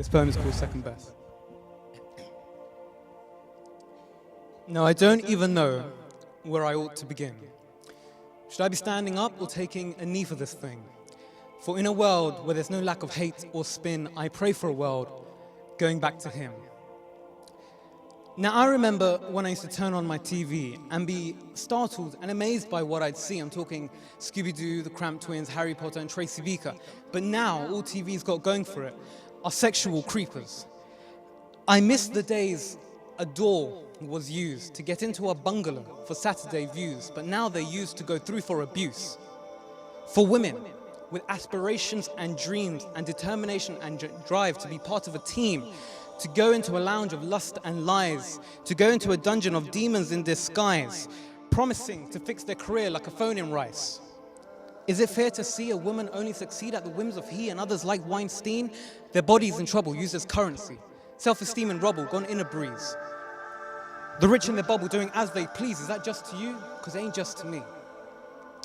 This poem is called Second Best. Now, I don't even know where I ought to begin. Should I be standing up or taking a knee for this thing? For in a world where there's no lack of hate or spin, I pray for a world going back to him. Now, I remember when I used to turn on my TV and be startled and amazed by what I'd see. I'm talking Scooby-Doo, the Cramp Twins, Harry Potter, and Tracy Beaker. But now, all TV's got going for it are sexual creepers. I miss the days a door was used to get into a bungalow for Saturday views, but now they're used to go through for abuse. For women with aspirations and dreams and determination and drive to be part of a team, to go into a lounge of lust and lies, to go into a dungeon of demons in disguise, promising to fix their career like a phone in rice. Is it fair to see a woman only succeed at the whims of he and others like Weinstein? Their bodies in trouble, used as currency. Self-esteem in rubble, gone in a breeze. The rich in their bubble doing as they please. Is that just to you? Because it ain't just to me.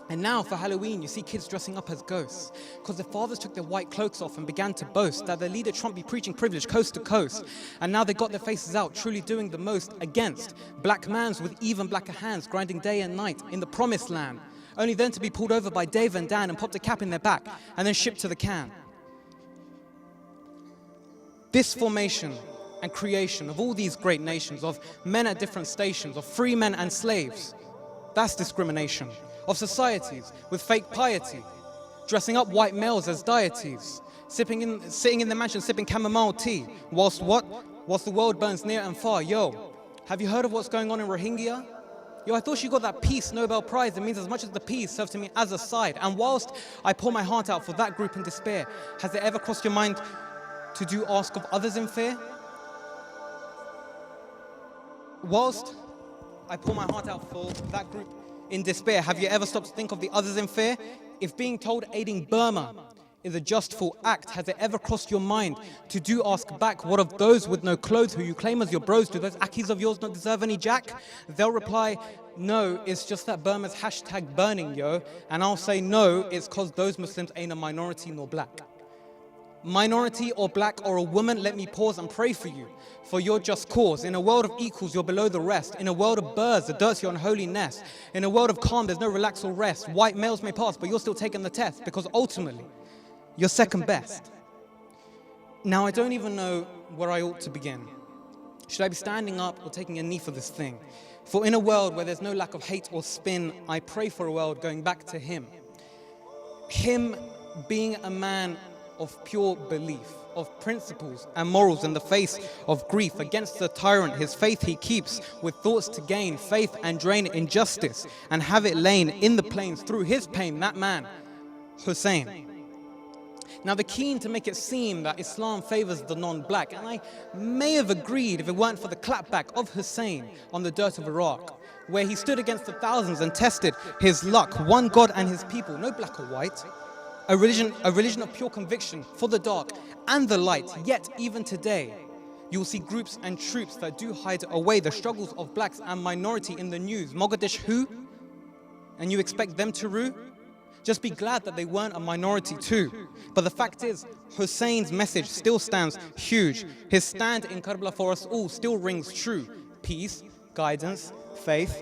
And now for Halloween, you see kids dressing up as ghosts because their fathers took their white cloaks off and began to boast that their leader Trump be preaching privilege coast to coast. And now they got their faces out, truly doing the most against black mans with even blacker hands, grinding day and night in the promised land, only then to be pulled over by Dave and Dan and popped a cap in their back and then shipped to the can. This formation and creation of all these great nations, of men at different stations, of free men and slaves, that's discrimination. Of societies with fake piety, dressing up white males as deities, sitting in the mansion sipping chamomile tea, whilst the world burns near and far. Yo, have you heard of what's going on in Rohingya? Yo, I thought she got that Peace Nobel Prize. It means as much as the peace serves to me as a side. And whilst I pour my heart out for that group in despair, has it ever crossed your mind to do ask of others in fear? Whilst I pour my heart out for that group in despair, have you ever stopped to think of the others in fear? If being told aiding Burma is a justful act, has it ever crossed your mind to do ask back, what of those with no clothes who you claim as your bros? Do those Akis of yours not deserve any jack? They'll reply, no, it's just that Burma's hashtag burning, yo. And I'll say, no, it's cause those Muslims ain't a minority nor black. Minority or black or a woman, let me pause and pray for you, for your just cause. In a world of equals, you're below the rest. In a world of birds, the dirt's your unholy nest. In a world of calm, there's no relax or rest. White males may pass, but you're still taking the test, because ultimately, you're second best. Now, I don't even know where I ought to begin. Should I be standing up or taking a knee for this thing? For in a world where there's no lack of hate or spin, I pray for a world going back to him. Him being a man of pure belief, of principles and morals in the face of grief. Against the tyrant, his faith he keeps, with thoughts to gain faith and drain injustice, and have it lain in the plains through his pain, that man, Hussein. Now, they're keen to make it seem that Islam favors the non-black, and I may have agreed if it weren't for the clapback of Hussein on the dirt of Iraq, where he stood against the thousands and tested his luck, one God and his people, no black or white. A religion of pure conviction for the dark and the light. Yet, even today, you will see groups and troops that do hide away the struggles of blacks and minority in the news. Mogadishu who? And you expect them to rue? Just be glad that they weren't a minority too. But the fact is, Hussein's message still stands huge. His stand in Karbala for us all still rings true. Peace, guidance, faith,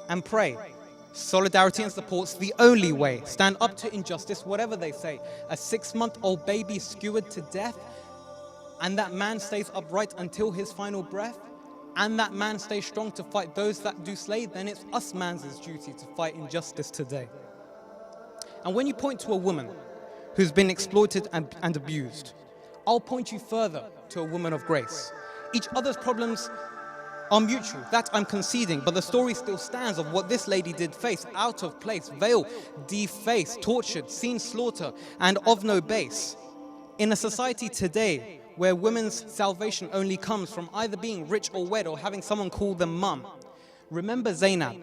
and pray. Solidarity and support's the only way. Stand up to injustice, whatever they say. A 6-month-old baby skewered to death, and that man stays upright until his final breath, and that man stays strong to fight those that do slay, then it's us man's duty to fight injustice today. And when you point to a woman who's been exploited and abused, I'll point you further to a woman of grace. Each other's problems are mutual, that I'm conceding, but the story still stands of what this lady did face, out of place, veil, defaced, tortured, seen slaughter, and of no base. In a society today where women's salvation only comes from either being rich or wed or having someone call them mum, remember Zainab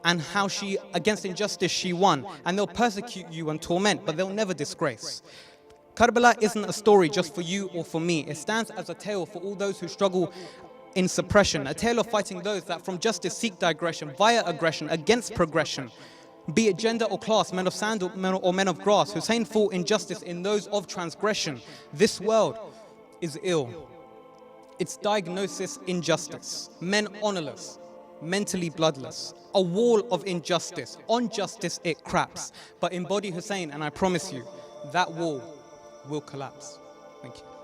and how she, against injustice, she won. And they'll persecute you and torment, but they'll never disgrace. Karbala isn't a story just for you or for me. It stands as a tale for all those who struggle in suppression, a tale of fighting those that from justice seek digression via aggression against progression. Be it gender or class, men of sand or men of grass, Hussein fought injustice in those of transgression. This world is ill. Its diagnosis, injustice. Men honorless, mentally bloodless. A wall of injustice. On justice it craps. But embody Hussein and I promise you, that wall will collapse. Thank you.